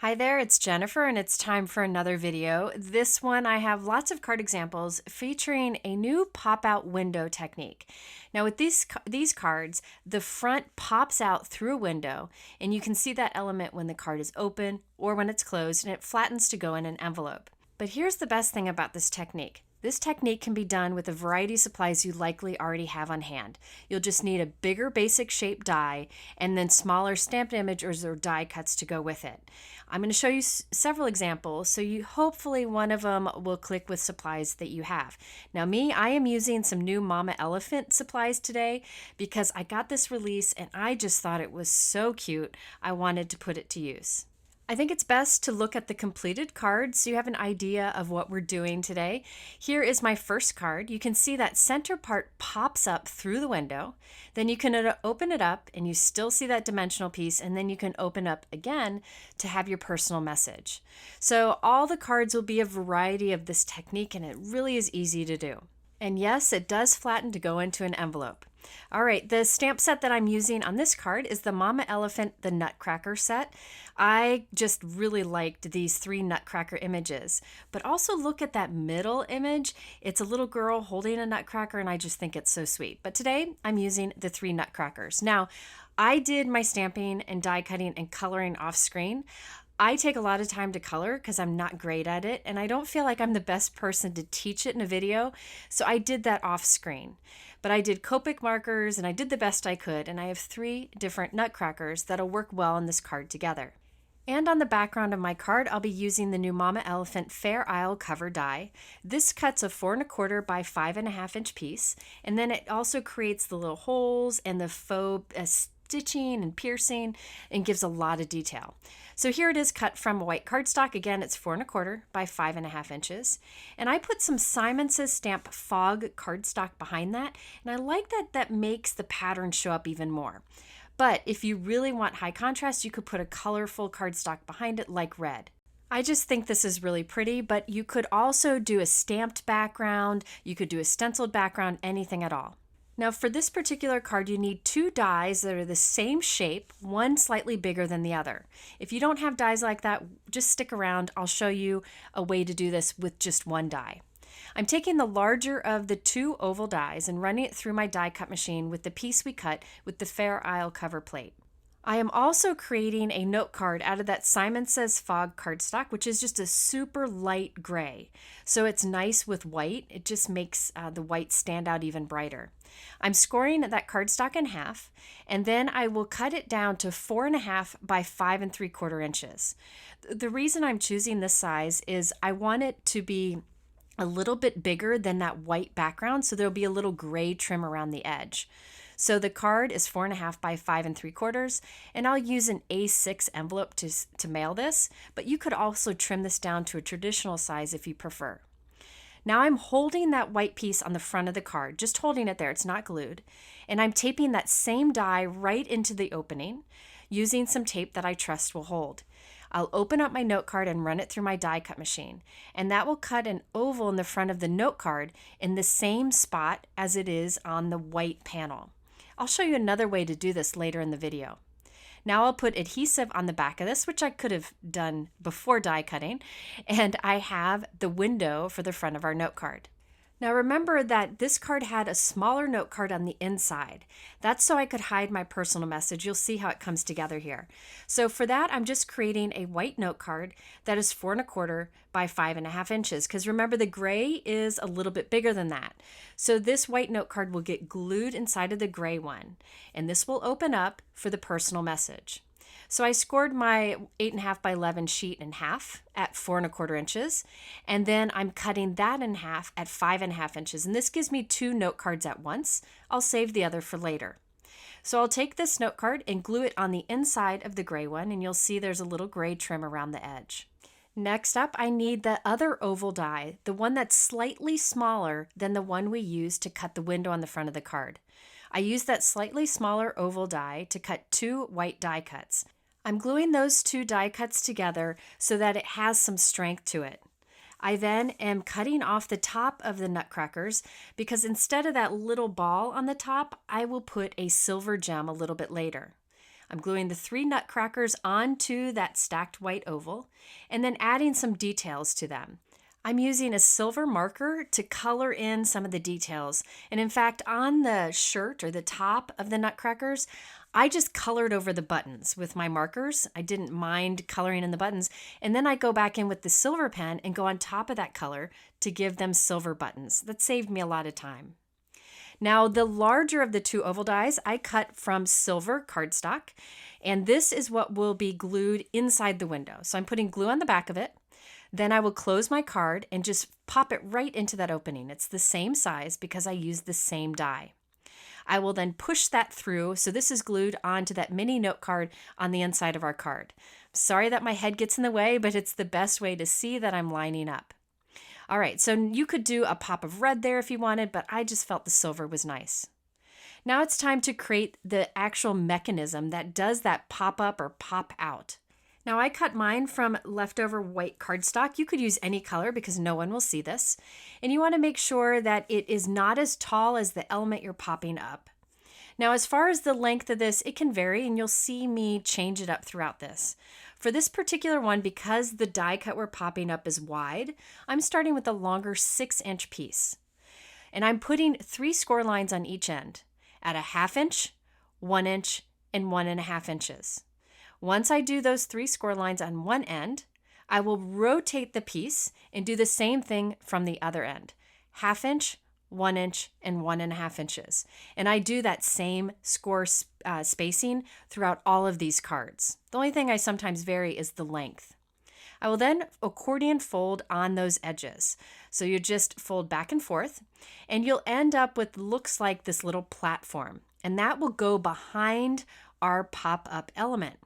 Hi there, it's Jennifer and it's time for another video. This one I have lots of card examples featuring a new pop-out window technique. Now with these cards, the front pops out through a window and you can see that element when the card is open or when it's closed, and it flattens to go in an envelope. But here's the best thing about this technique. This technique can be done with a variety of supplies you likely already have on hand. You'll just need a bigger basic shape die and then smaller stamped images or die cuts to go with it. I'm going to show you several examples, so hopefully one of them will click with supplies that you have. Now I am using some new Mama Elephant supplies today because I got this release and I just thought it was so cute. I wanted to put it to use. I think it's best to look at the completed card so you have an idea of what we're doing today. Here is my first card. You can see that center part pops up through the window. Then you can open it up and you still see that dimensional piece, and then you can open up again to have your personal message. So all the cards will be a variety of this technique, and it really is easy to do. And yes, it does flatten to go into an envelope. All right, the stamp set that I'm using on this card is the Mama Elephant, the Nutcracker set. I just really liked these 3 Nutcracker images, but also look at that middle image. It's a little girl holding a Nutcracker, and I just think it's so sweet. But today I'm using the 3 Nutcrackers. Now, I did my stamping and die cutting and coloring off screen. I take a lot of time to color because I'm not great at it, and I don't feel like I'm the best person to teach it in a video, so I did that off screen. But I did Copic markers and I did the best I could, and I have 3 different Nutcrackers that'll work well on this card together. And on the background of my card, I'll be using the new Mama Elephant Fair Isle cover die. This cuts a 4 1/4 by 5.5 inch piece, and then it also creates the little holes and the faux stitching and piercing, and gives a lot of detail. So here it is cut from a white cardstock. Again, it's 4 1/4 by 5.5 inches. And I put some Simon Says Stamp Fog cardstock behind that, and I like that makes the pattern show up even more. But if you really want high contrast, you could put a colorful cardstock behind it like red. I just think this is really pretty, but you could also do a stamped background, you could do a stenciled background, anything at all. Now for this particular card, you need 2 dies that are the same shape, one slightly bigger than the other. If you don't have dies like that, just stick around. I'll show you a way to do this with just 1 die. I'm taking the larger of the 2 oval dies and running it through my die cut machine with the piece we cut with the Fair Isle cover plate. I am also creating a note card out of that Simon Says Fog cardstock, which is just a super light gray. So it's nice with white. It just makes the white stand out even brighter. I'm scoring that cardstock in half, and then I will cut it down to 4 1/2 by 5 3/4 inches. The reason I'm choosing this size is I want it to be a little bit bigger than that white background, so there'll be a little gray trim around the edge. So the card is 4 1/2 by 5 3/4, and I'll use an A6 envelope to mail this, but you could also trim this down to a traditional size if you prefer. Now I'm holding that white piece on the front of the card, just holding it there, it's not glued, and I'm taping that same die right into the opening using some tape that I trust will hold. I'll open up my note card and run it through my die cut machine, and that will cut an oval in the front of the note card in the same spot as it is on the white panel. I'll show you another way to do this later in the video. Now I'll put adhesive on the back of this, which I could have done before die cutting, and I have the window for the front of our note card. Now remember that this card had a smaller note card on the inside. That's so I could hide my personal message. You'll see how it comes together here. So for that, I'm just creating a white note card that is 4 1/4 by 5.5 inches, because remember the gray is a little bit bigger than that. So this white note card will get glued inside of the gray one, and this will open up for the personal message. So I scored my 8 1/2 by 11 sheet in half at 4 1/4 inches, and then I'm cutting that in half at 5 1/2 inches, and this gives me 2 note cards at once. I'll save the other for later. So I'll take this note card and glue it on the inside of the gray one, and you'll see there's a little gray trim around the edge. Next up, I need the other oval die, the one that's slightly smaller than the one we used to cut the window on the front of the card. I used that slightly smaller oval die to cut 2 white die cuts. I'm gluing those 2 die cuts together so that it has some strength to it. I then am cutting off the top of the Nutcrackers because instead of that little ball on the top, I will put a silver gem a little bit later. I'm gluing the 3 nutcrackers onto that stacked white oval and then adding some details to them. I'm using a silver marker to color in some of the details. And in fact, on the shirt or the top of the nutcrackers, I just colored over the buttons with my markers. I didn't mind coloring in the buttons. And then I go back in with the silver pen and go on top of that color to give them silver buttons. That saved me a lot of time. Now, the larger of the 2 oval dies, I cut from silver cardstock, and this is what will be glued inside the window. So I'm putting glue on the back of it. Then I will close my card and just pop it right into that opening. It's the same size because I used the same die. I will then push that through. So this is glued onto that mini note card on the inside of our card. Sorry that my head gets in the way, but it's the best way to see that I'm lining up. All right, so you could do a pop of red there if you wanted, but I just felt the silver was nice. Now it's time to create the actual mechanism that does that pop up or pop out. Now I cut mine from leftover white cardstock. You could use any color because no one will see this. And you want to make sure that it is not as tall as the element you're popping up. Now as far as the length of this, it can vary and you'll see me change it up throughout this. For this particular one, because the die cut we're popping up is wide, I'm starting with a longer 6-inch piece. And I'm putting 3 score lines on each end at a 1/2 inch, 1 inch, and 1.5 inches. Once I do those 3 score lines on one end, I will rotate the piece and do the same thing from the other end. 1/2 inch, 1 inch, and 1.5 inches. And I do that same score spacing throughout all of these cards. The only thing I sometimes vary is the length. I will then accordion fold on those edges. So you just fold back and forth, and you'll end up with looks like this little platform. And that will go behind our pop-up element.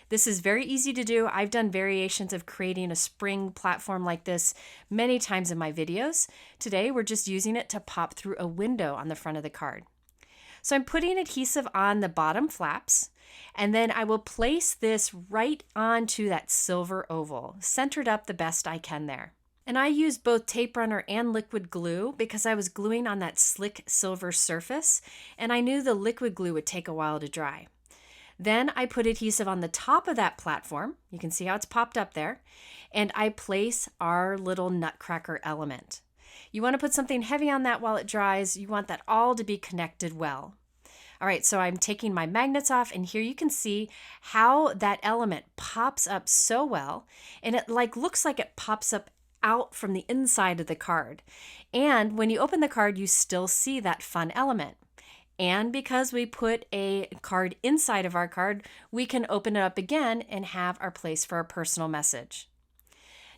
This is very easy to do. I've done variations of creating a spring platform like this many times in my videos. Today, we're just using it to pop through a window on the front of the card. So I'm putting adhesive on the bottom flaps, and then I will place this right onto that silver oval, centered up the best I can there. And I used both tape runner and liquid glue because I was gluing on that slick silver surface, and I knew the liquid glue would take a while to dry. Then I put adhesive on the top of that platform. You can see how it's popped up there. And I place our little nutcracker element. You want to put something heavy on that while it dries. You want that all to be connected well. All right, so I'm taking my magnets off, and here you can see how that element pops up so well. And it looks like it pops up out from the inside of the card. And when you open the card, you still see that fun element. And because we put a card inside of our card, we can open it up again and have our place for a personal message.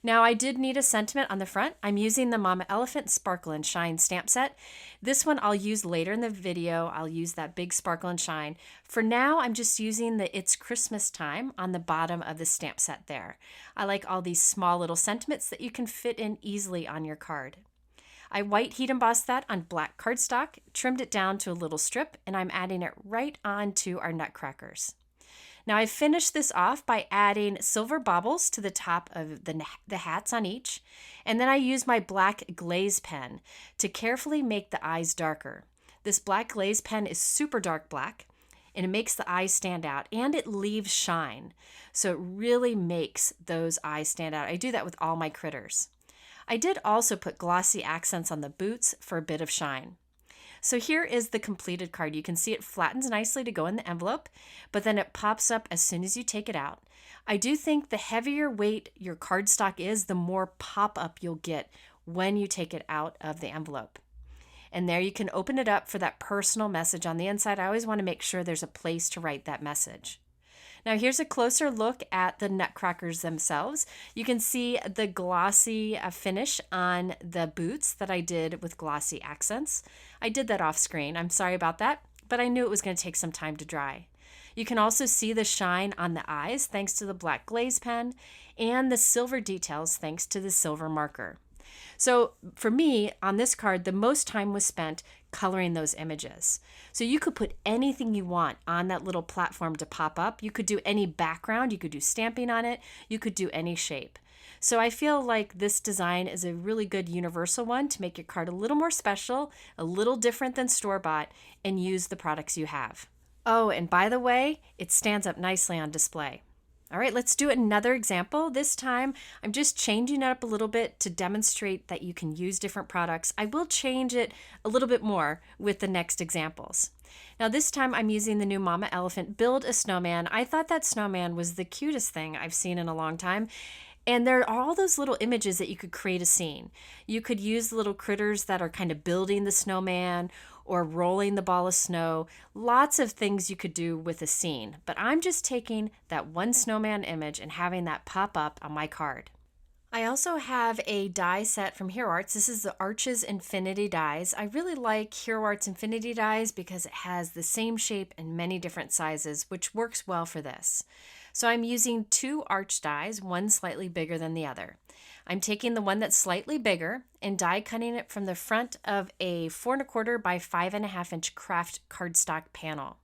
Now I did need a sentiment on the front. I'm using the Mama Elephant Sparkle and Shine stamp set. This one I'll use later in the video. I'll use that big Sparkle and Shine. For now, I'm just using the It's Christmas Time on the bottom of the stamp set there. I like all these small little sentiments that you can fit in easily on your card. I white heat embossed that on black cardstock, trimmed it down to a little strip, and I'm adding it right onto our nutcrackers. Now I finished this off by adding silver baubles to the top of the hats on each, and then I used my black glaze pen to carefully make the eyes darker. This black glaze pen is super dark black, and it makes the eyes stand out, and it leaves shine, so it really makes those eyes stand out. I do that with all my critters. I did also put glossy accents on the boots for a bit of shine. So here is the completed card. You can see it flattens nicely to go in the envelope, but then it pops up as soon as you take it out. I do think the heavier weight your cardstock is, the more pop-up you'll get when you take it out of the envelope. And there you can open it up for that personal message on the inside. I always want to make sure there's a place to write that message. Now here's a closer look at the nutcrackers themselves. You can see the glossy finish on the boots that I did with glossy accents. I did that off screen. I'm sorry about that, but I knew it was going to take some time to dry. You can also see the shine on the eyes thanks to the black glaze pen and the silver details thanks to the silver marker. So for me, on this card, the most time was spent coloring those images. So you could put anything you want on that little platform to pop up. You could do any background, you could do stamping on it, you could do any shape. So I feel like this design is a really good universal one to make your card a little more special, a little different than store-bought, and use the products you have. Oh, and by the way, it stands up nicely on display. All right, let's do another example. This time, I'm just changing it up a little bit to demonstrate that you can use different products. I will change it a little bit more with the next examples. Now, this time I'm using the new Mama Elephant Build a Snowman. I thought that snowman was the cutest thing I've seen in a long time. And there are all those little images that you could create a scene. You could use little critters that are kind of building the snowman or rolling the ball of snow. Lots of things you could do with a scene. But I'm just taking that one snowman image and having that pop up on my card. I also have a die set from Hero Arts. This is the Arches Infinity dies. I really like Hero Arts Infinity dies because it has the same shape and many different sizes, which works well for this. So I'm using two arch dies, one slightly bigger than the other. I'm taking the one that's slightly bigger and die cutting it from the front of a 4 1/4 by 5.5 inch craft cardstock panel.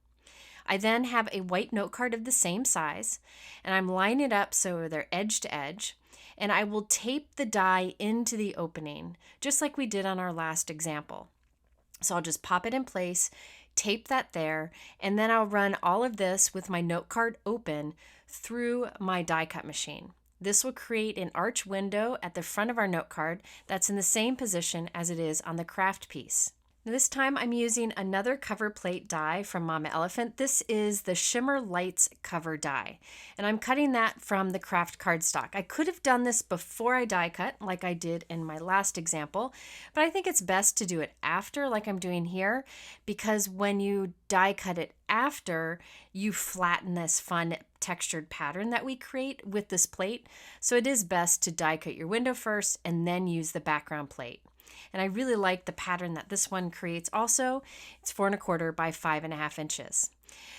I then have a white note card of the same size, and I'm lining it up so they're edge to edge, and I will tape the die into the opening, just like we did on our last example. So I'll just pop it in place, tape that there, and then I'll run all of this with my note card open through my die cut machine. This will create an arch window at the front of our note card that's in the same position as it is on the craft piece. This time I'm using another cover plate die from Mama Elephant. This is the Shimmer Lights cover die, and I'm cutting that from the craft cardstock. I could have done this before I die cut like I did in my last example, but I think it's best to do it after like I'm doing here, because when you die cut it after, you flatten this fun textured pattern that we create with this plate. So it is best to die cut your window first and then use the background plate. And I really like the pattern that this one creates also. It's 4 1/4 by 5.5 inches.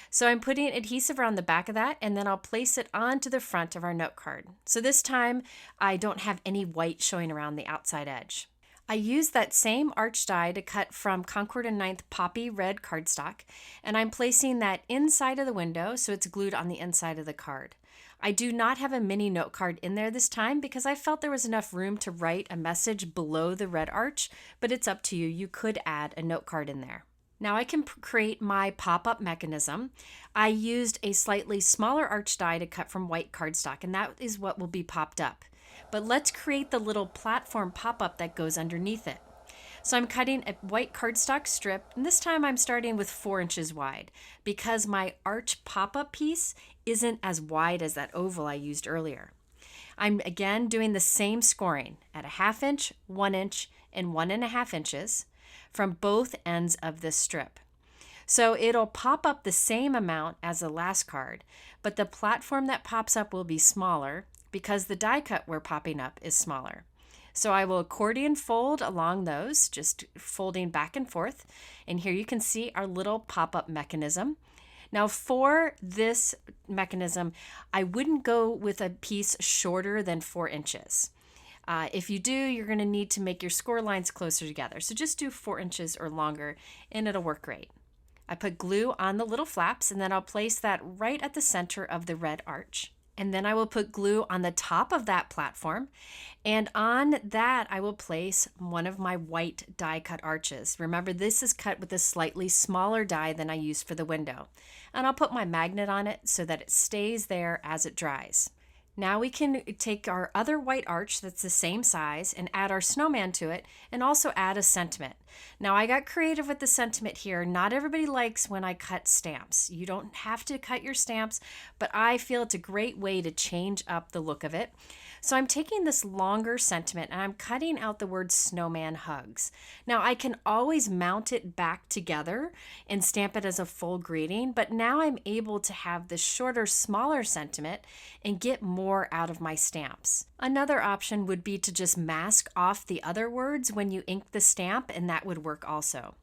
So I'm putting adhesive around the back of that, and then I'll place it onto the front of our note card. So this time I don't have any white showing around the outside edge. I used that same arch die to cut from Concord and Ninth Poppy Red cardstock, and I'm placing that inside of the window so it's glued on the inside of the card. I do not have a mini note card in there this time because I felt there was enough room to write a message below the red arch, but it's up to you. You could add a note card in there. Now I can create my pop-up mechanism. I used a slightly smaller arch die to cut from white cardstock, and that is what will be popped up. But let's create the little platform pop-up that goes underneath it. So I'm cutting a white cardstock strip, and this time I'm starting with 4 inches wide because my arch pop-up piece isn't as wide as that oval I used earlier. I'm again doing the same scoring at a 1/2 inch, 1 inch, and 1.5 inches from both ends of this strip. So it'll pop up the same amount as the last card, but the platform that pops up will be smaller because the die cut we're popping up is smaller. So I will accordion fold along those, just folding back and forth. And here you can see our little pop-up mechanism. Now for this mechanism, I wouldn't go with a piece shorter than 4 inches. If you do, you're going to need to make your score lines closer together. So just do 4 inches or longer and it'll work great. I put glue on the little flaps and then I'll place that right at the center of the red arch. And then I will put glue on the top of that platform. And on that, I will place one of my white die cut arches. Remember, this is cut with a slightly smaller die than I used for the window. And I'll put my magnet on it so that it stays there as it dries. Now we can take our other white arch that's the same size and add our snowman to it and also add a sentiment. Now I got creative with the sentiment here. Not everybody likes when I cut stamps. You don't have to cut your stamps, but I feel it's a great way to change up the look of it. So I'm taking this longer sentiment and I'm cutting out the word snowman hugs. Now I can always mount it back together and stamp it as a full greeting, but now I'm able to have this shorter, smaller sentiment and get more out of my stamps. Another option would be to just mask off the other words when you ink the stamp, and that would work also.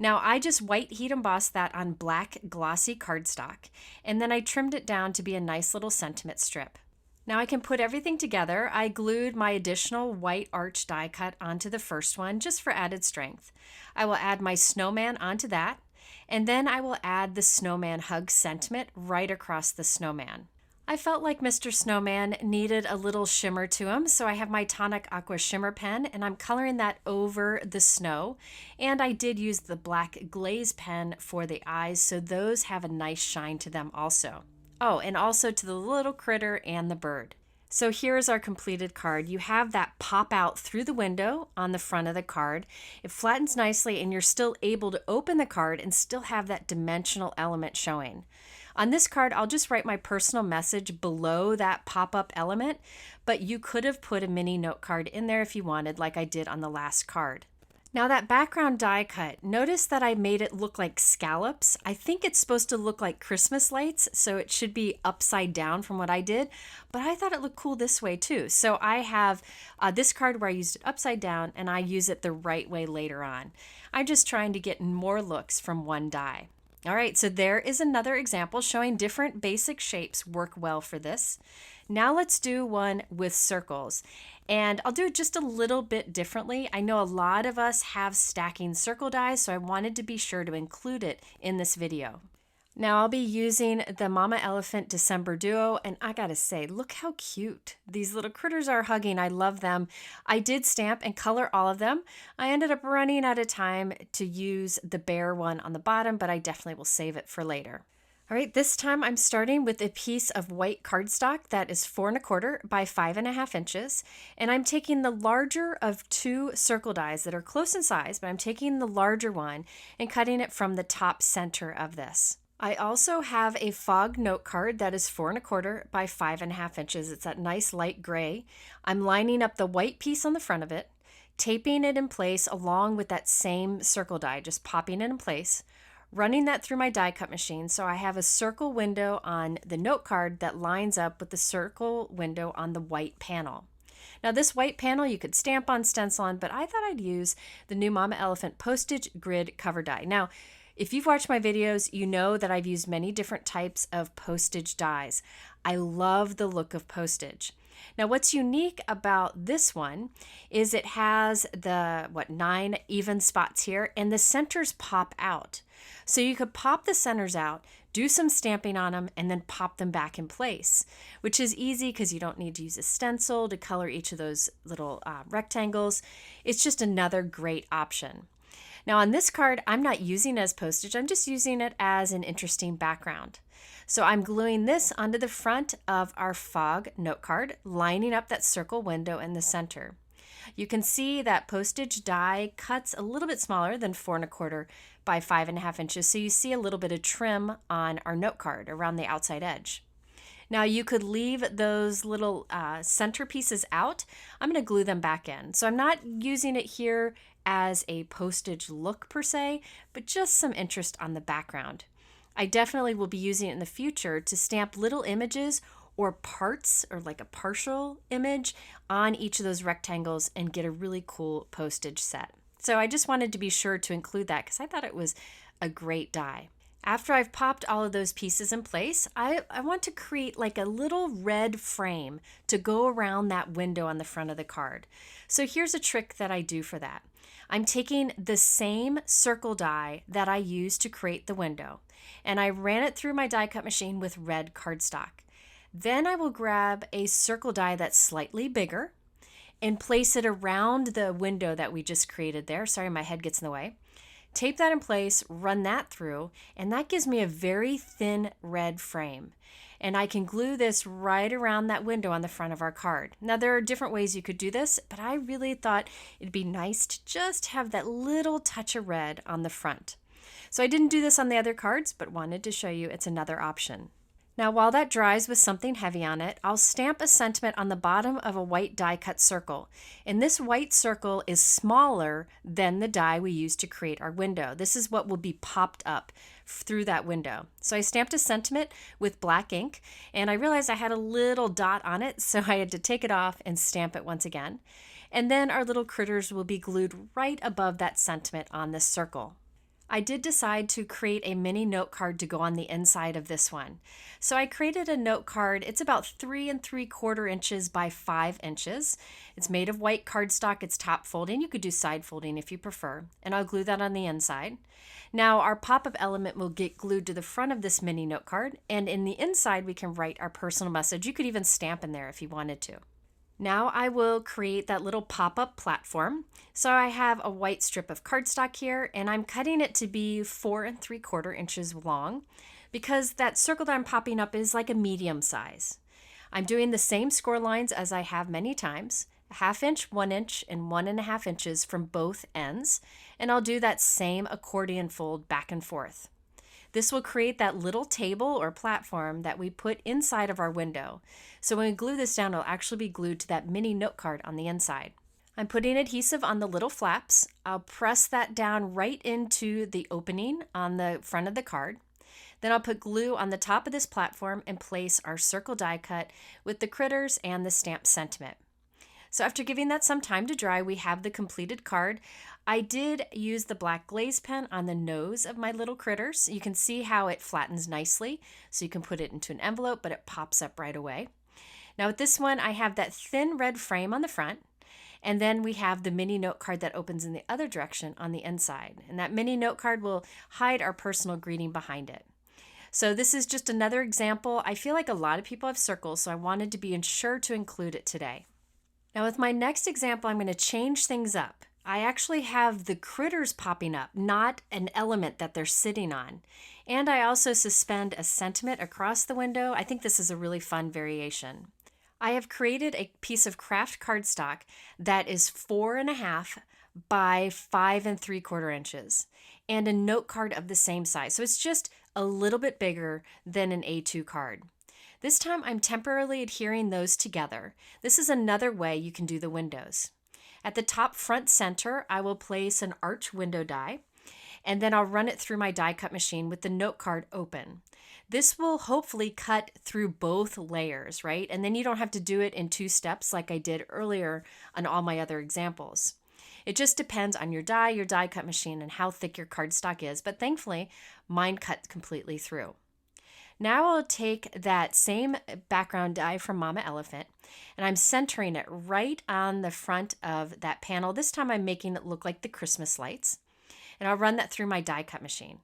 Now I just white heat embossed that on black glossy cardstock, and then I trimmed it down to be a nice little sentiment strip. Now I can put everything together. I glued my additional white arch die cut onto the first one just for added strength. I will add my snowman onto that, and then I will add the snowman hug sentiment right across the snowman. I felt like Mr. Snowman needed a little shimmer to him, so I have my Tonic Aqua Shimmer pen and I'm coloring that over the snow. And I did use the black glaze pen for the eyes, so those have a nice shine to them also. Oh, and also to the little critter and the bird. So here's our completed card. You have that pop out through the window on the front of the card. It flattens nicely and you're still able to open the card and still have that dimensional element showing. On this card, I'll just write my personal message below that pop-up element, but you could have put a mini note card in there if you wanted, like I did on the last card. Now that background die cut, notice that I made it look like scallops. I think it's supposed to look like Christmas lights, so it should be upside down from what I did, but I thought it looked cool this way too. So I have this card where I used it upside down and I use it the right way later on. I'm just trying to get more looks from one die. All right, so there is another example showing different basic shapes work well for this. Now let's do one with circles. And I'll do it just a little bit differently. I know a lot of us have stacking circle dies, so I wanted to be sure to include it in this video. Now I'll be using the Mama Elephant December Duo, and I gotta say, look how cute. These little critters are hugging. I love them. I did stamp and color all of them. I ended up running out of time to use the bear one on the bottom, but I definitely will save it for later. All right, this time I'm starting with a piece of white cardstock that is 4 1/4 by 5.5 inches, and I'm taking the larger of two circle dies that are close in size, but I'm taking the larger one and cutting it from the top center of this. I also have a fog note card that is 4 1/4 by 5.5 inches. It's that nice light gray. I'm lining up the white piece on the front of it, taping it in place along with that same circle die, just popping it in place, running that through my die cut machine so I have a circle window on the note card that lines up with the circle window on the white panel. Now this white panel you could stamp on, stencil on, but I thought I'd use the new Mama Elephant Postage Grid cover die. Now, if you've watched my videos, you know that I've used many different types of postage dies. I love the look of postage. Now what's unique about this one is it has the 9 even spots here and the centers pop out. So you could pop the centers out, do some stamping on them, and then pop them back in place, which is easy because you don't need to use a stencil to color each of those little rectangles. It's just another great option. Now on this card, I'm not using it as postage, I'm just using it as an interesting background. So I'm gluing this onto the front of our fog note card, lining up that circle window in the center. You can see that postage die cuts a little bit smaller than 4 1/4 by 5.5 inches, so you see a little bit of trim on our note card around the outside edge. Now you could leave those little center pieces out. I'm going to glue them back in. So I'm not using it here as a postage look per se, but just some interest on the background. I definitely will be using it in the future to stamp little images or parts or like a partial image on each of those rectangles and get a really cool postage set. So I just wanted to be sure to include that because I thought it was a great die. After I've popped all of those pieces in place, I want to create like a little red frame to go around that window on the front of the card. So here's a trick that I do for that. I'm taking the same circle die that I used to create the window, and I ran it through my die cut machine with red cardstock. Then I will grab a circle die that's slightly bigger and place it around the window that we just created there. Sorry, my head gets in the way. Tape that in place, run that through, and that gives me a very thin red frame. And I can glue this right around that window on the front of our card. Now there are different ways you could do this, but I really thought it'd be nice to just have that little touch of red on the front. So I didn't do this on the other cards, but wanted to show you it's another option. Now while that dries with something heavy on it, I'll stamp a sentiment on the bottom of a white die cut circle. And this white circle is smaller than the die we used to create our window. This is what will be popped up through that window. So I stamped a sentiment with black ink, and I realized I had a little dot on it, so I had to take it off and stamp it once again. And then our little critters will be glued right above that sentiment on this circle. I did decide to create a mini note card to go on the inside of this one. So I created a note card. It's about 3 3/4 inches by 5 inches. It's made of white cardstock. It's top folding. You could do side folding if you prefer. And I'll glue that on the inside. Now our pop-up element will get glued to the front of this mini note card. And in the inside, we can write our personal message. You could even stamp in there if you wanted to. Now I will create that little pop-up platform. So I have a white strip of cardstock here, and I'm cutting it to be 4 3/4 inches long because that circle that I'm popping up is like a medium size. I'm doing the same score lines as I have many times, a 1/2 inch, 1 inch, and 1 1/2 inches from both ends, and I'll do that same accordion fold back and forth. This will create that little table or platform that we put inside of our window. So when we glue this down, it'll actually be glued to that mini note card on the inside. I'm putting adhesive on the little flaps. I'll press that down right into the opening on the front of the card. Then I'll put glue on the top of this platform and place our circle die cut with the critters and the stamped sentiment. So after giving that some time to dry, we have the completed card. I did use the black glaze pen on the nose of my little critters. You can see how it flattens nicely, so you can put it into an envelope, but it pops up right away. Now with this one, I have that thin red frame on the front, and then we have the mini note card that opens in the other direction on the inside. And that mini note card will hide our personal greeting behind it. So this is just another example. I feel like a lot of people have circles, so I wanted to be sure to include it today. Now with my next example, I'm going to change things up. I actually have the critters popping up, not an element that they're sitting on. And I also suspend a sentiment across the window. I think this is a really fun variation. I have created a piece of craft cardstock that is 4 1/2 by 5 3/4 inches and a note card of the same size. So it's just a little bit bigger than an A2 card. This time I'm temporarily adhering those together. This is another way you can do the windows. At the top front center, I will place an arch window die, and then I'll run it through my die cut machine with the note card open. This will hopefully cut through both layers, right? And then you don't have to do it in 2 steps like I did earlier on all my other examples. It just depends on your die cut machine, and how thick your cardstock is, but thankfully mine cut completely through. Now I'll take that same background die from Mama Elephant, and I'm centering it right on the front of that panel. This time I'm making it look like the Christmas lights, and I'll run that through my die cut machine.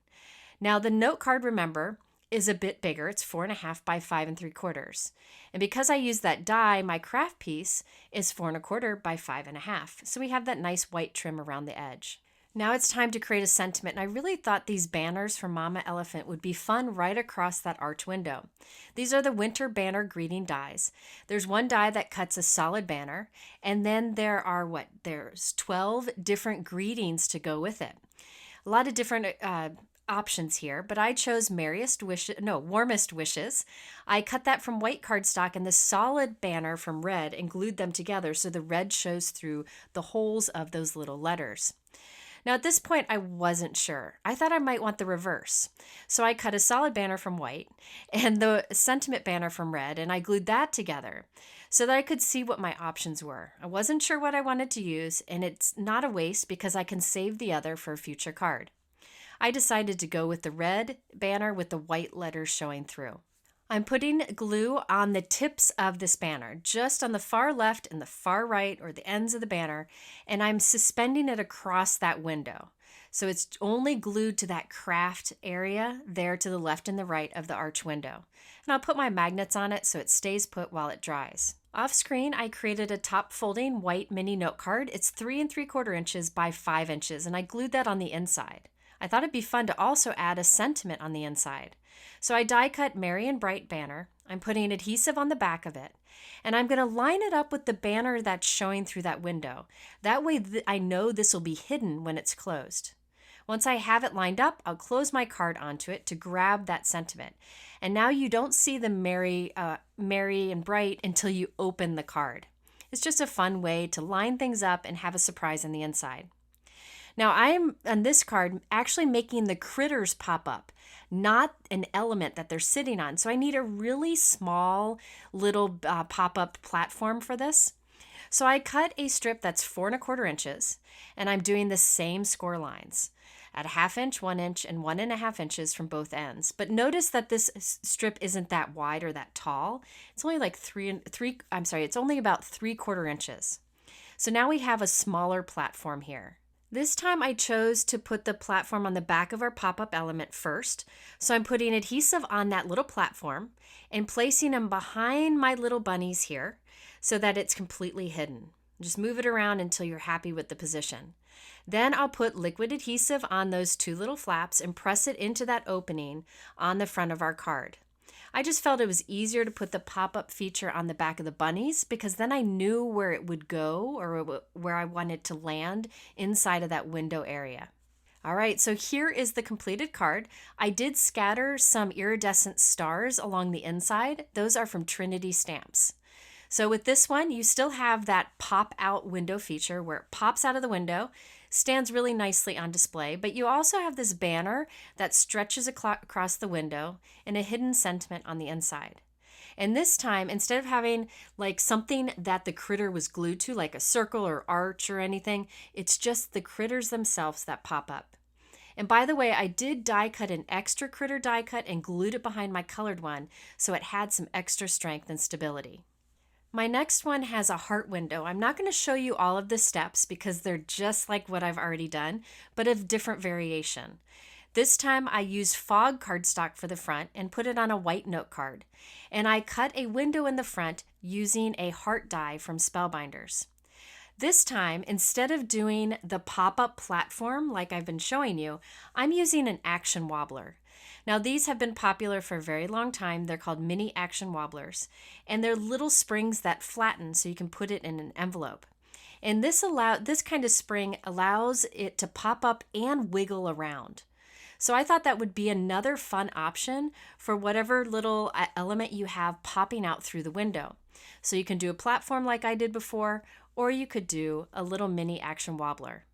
Now the note card, remember, is a bit bigger. It's 4 1/2 by 5 3/4. And because I use that die, my craft piece is 4 1/4 by 5 1/2. So we have that nice white trim around the edge. Now it's time to create a sentiment, and I really thought these banners from Mama Elephant would be fun right across that arch window. These are the winter banner greeting dies. There's one die that cuts a solid banner, and then there's 12 different greetings to go with it. A lot of different options here, but I chose warmest wishes. I cut that from white cardstock and the solid banner from red and glued them together so the red shows through the holes of those little letters. Now at this point, I wasn't sure. I thought I might want the reverse. So I cut a solid banner from white and the sentiment banner from red, and I glued that together so that I could see what my options were. I wasn't sure what I wanted to use, and it's not a waste because I can save the other for a future card. I decided to go with the red banner with the white letters showing through. I'm putting glue on the tips of this banner, just on the far left and the far right, or the ends of the banner, and I'm suspending it across that window. So it's only glued to that craft area there to the left and the right of the arch window. And I'll put my magnets on it so it stays put while it dries. Off screen, I created a top folding white mini note card. It's 3 3/4 inches by 5 inches, and I glued that on the inside. I thought it'd be fun to also add a sentiment on the inside. So I die cut Merry and Bright banner. I'm putting adhesive on the back of it, and I'm going to line it up with the banner that's showing through that window. That way I know this will be hidden when it's closed. Once I have it lined up, I'll close my card onto it to grab that sentiment. And now you don't see the Merry and Bright until you open the card. It's just a fun way to line things up and have a surprise on the inside. Now I am, on this card, actually making the critters pop up, not an element that they're sitting on. So I need a really small little pop-up platform for this. So I cut a strip that's 4 1/4 inches, and I'm doing the same score lines. at a 1/2 inch, 1 inch, and 1.5 inches from both ends. But notice that this strip isn't that wide or that tall. It's only like it's only about 3/4 inches. So now we have a smaller platform here. This time I chose to put the platform on the back of our pop-up element first. So I'm putting adhesive on that little platform and placing them behind my little bunnies here so that it's completely hidden. Just move it around until you're happy with the position. Then I'll put liquid adhesive on those 2 little flaps and press it into that opening on the front of our card. I just felt it was easier to put the pop-up feature on the back of the bunnies because then I knew where it would go or where I wanted to land inside of that window area. All right, so here is the completed card. I did scatter some iridescent stars along the inside. Those are from Trinity Stamps. So with this one, you still have that pop-out window feature where it pops out of the window, stands really nicely on display, but you also have this banner that stretches across the window and a hidden sentiment on the inside. And this time, instead of having like something that the critter was glued to, like a circle or arch or anything, it's just the critters themselves that pop up. And by the way, I did die cut an extra critter die cut and glued it behind my colored one, so it had some extra strength and stability. My next one has a heart window. I'm not going to show you all of the steps because they're just like what I've already done, but of different variation. This time I used fog cardstock for the front and put it on a white note card. And I cut a window in the front using a heart die from Spellbinders. This time, instead of doing the pop-up platform like I've been showing you, I'm using an action wobbler. Now these have been popular for a very long time. They're called mini action wobblers, and they're little springs that flatten so you can put it in an envelope. And this kind of spring allows it to pop up and wiggle around. So I thought that would be another fun option for whatever little element you have popping out through the window. So you can do a platform like I did before, or you could do a little mini action wobbler.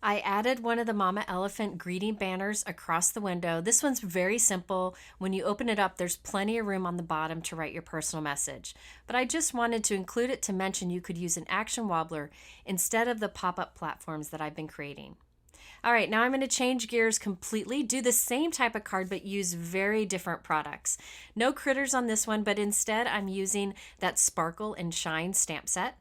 I added one of the Mama Elephant greeting banners across the window. This one's very simple. When you open it up, there's plenty of room on the bottom to write your personal message. But I just wanted to include it to mention you could use an action wobbler instead of the pop-up platforms that I've been creating. All right, now I'm going to change gears completely, do the same type of card, but use very different products. No critters on this one, but instead I'm using that Sparkle and Shine stamp set.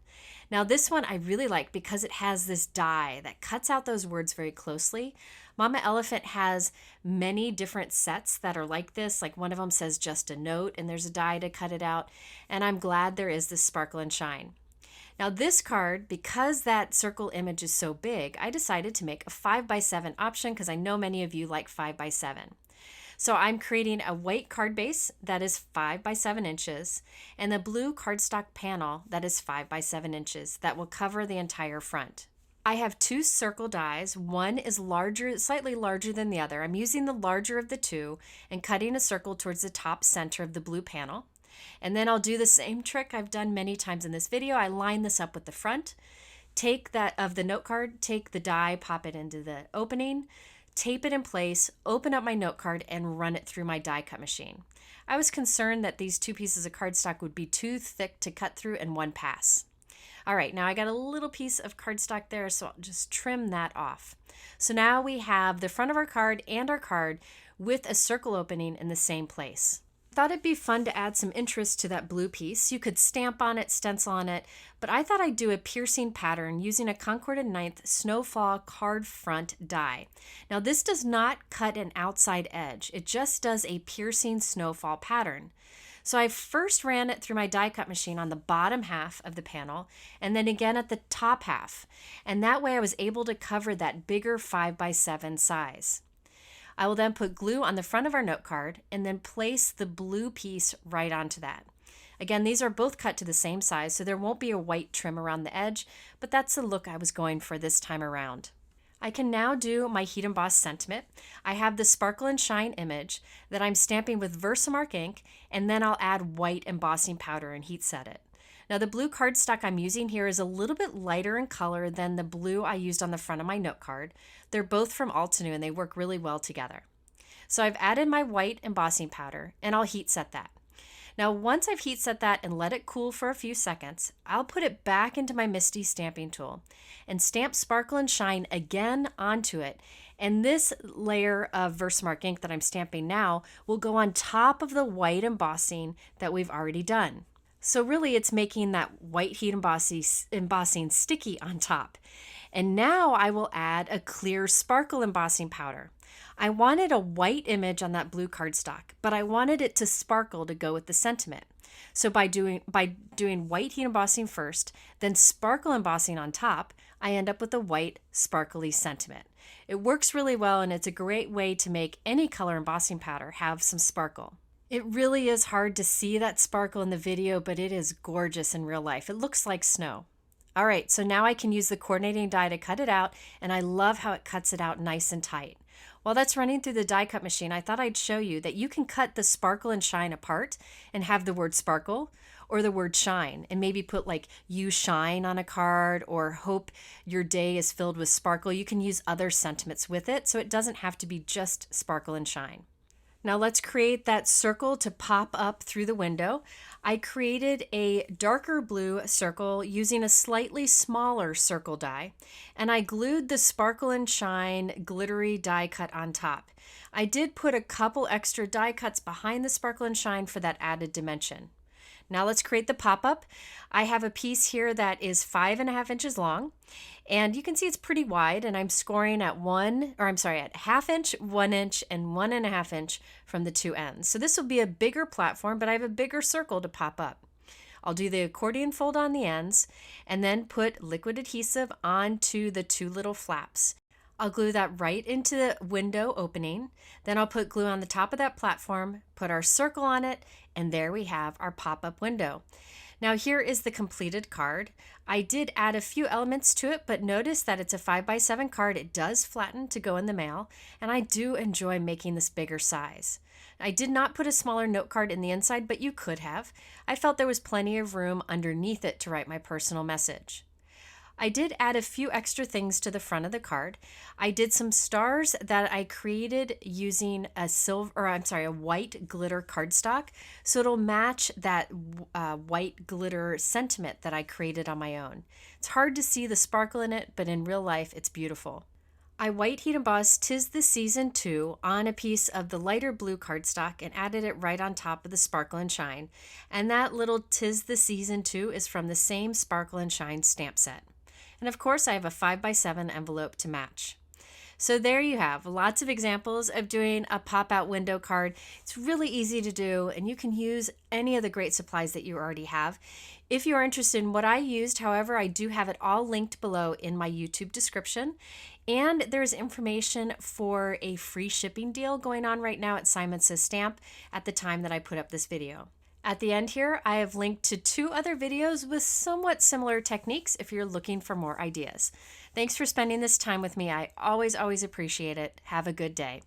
Now this one I really like because it has this die that cuts out those words very closely. Mama Elephant has many different sets that are like this. Like one of them says just a note and there's a die to cut it out. And I'm glad there is this Sparkle and Shine. Now this card, because that circle image is so big, I decided to make a 5x7 option because I know many of you like 5x7. So I'm creating a white card base that is 5x7 inches and the blue cardstock panel that is 5x7 inches that will cover the entire front. I have 2 circle dies. One is larger, slightly larger than the other. I'm using the larger of the 2 and cutting a circle towards the top center of the blue panel. And then I'll do the same trick I've done many times in this video. I line this up with the front, take that of the note card, take the die, pop it into the opening, tape it in place, open up my note card, and run it through my die cut machine. I was concerned that these 2 pieces of cardstock would be too thick to cut through in one pass. All right, now I got a little piece of cardstock there, so I'll just trim that off. So now we have the front of our card and our card with a circle opening in the same place. Thought it'd be fun to add some interest to that blue piece. You could stamp on it, stencil on it, but I thought I'd do a piercing pattern using a Concorded 9th Snowfall card front die. Now this does not cut an outside edge. It just does a piercing snowfall pattern. So I first ran it through my die cut machine on the bottom half of the panel and then again at the top half. And that way I was able to cover that bigger 5x7 size. I will then put glue on the front of our note card and then place the blue piece right onto that. Again, these are both cut to the same size, so there won't be a white trim around the edge, but that's the look I was going for this time around. I can now do my heat emboss sentiment. I have the Sparkle and Shine image that I'm stamping with Versamark ink, and then I'll add white embossing powder and heat set it. Now the blue cardstock I'm using here is a little bit lighter in color than the blue I used on the front of my note card. They're both from Altenew and they work really well together. So I've added my white embossing powder and I'll heat set that. Now, once I've heat set that and let it cool for a few seconds, I'll put it back into my Misty stamping tool and stamp Sparkle and Shine again onto it. And this layer of Versamark ink that I'm stamping now will go on top of the white embossing that we've already done. So really it's making that white heat embossing sticky on top. And now I will add a clear sparkle embossing powder. I wanted a white image on that blue cardstock, but I wanted it to sparkle to go with the sentiment. So by doing white heat embossing first, then sparkle embossing on top, I end up with a white sparkly sentiment. It works really well, and it's a great way to make any color embossing powder have some sparkle. It really is hard to see that sparkle in the video, but it is gorgeous in real life. It looks like snow. All right, so now I can use the coordinating die to cut it out, and I love how it cuts it out nice and tight. While that's running through the die cut machine, I thought I'd show you that you can cut the sparkle and shine apart and have the word sparkle or the word shine, and maybe put like "you shine" on a card, or "hope your day is filled with sparkle." You can use other sentiments with it, so it doesn't have to be just sparkle and shine. Now let's create that circle to pop up through the window. I created a darker blue circle using a slightly smaller circle die, and I glued the Sparkle and Shine glittery die cut on top. I did put a couple extra die cuts behind the Sparkle and Shine for that added dimension. Now let's create the pop-up. I have a piece here that is 5.5 inches long, and you can see it's pretty wide, and I'm scoring at at ½ inch, 1 inch, and 1.5 inch from the two ends. So this will be a bigger platform, but I have a bigger circle to pop up. I'll do the accordion fold on the ends and then put liquid adhesive onto the two little flaps. I'll glue that right into the window opening. Then I'll put glue on the top of that platform, put our circle on it, and there we have our pop-up window. Now here is the completed card. I did add a few elements to it, but notice that it's a 5x7 card. It does flatten to go in the mail, and I do enjoy making this bigger size. I did not put a smaller note card in the inside, but you could have. I felt there was plenty of room underneath it to write my personal message. I did add a few extra things to the front of the card. I did some stars that I created using a white glitter cardstock, so it'll match that white glitter sentiment that I created on my own. It's hard to see the sparkle in it, but in real life, it's beautiful. I white heat embossed "'Tis the Season 2" on a piece of the lighter blue cardstock and added it right on top of the Sparkle and Shine. And that little "'Tis the Season 2" is from the same Sparkle and Shine stamp set. And of course, I have a 5x7 envelope to match. So there you have lots of examples of doing a pop-out window card. It's really easy to do, and you can use any of the great supplies that you already have. If you are interested in what I used, however, I do have it all linked below in my YouTube description. And there's information for a free shipping deal going on right now at Simon Says Stamp at the time that I put up this video. At the end here, I have linked to 2 other videos with somewhat similar techniques if you're looking for more ideas. Thanks for spending this time with me. I always appreciate it. Have a good day.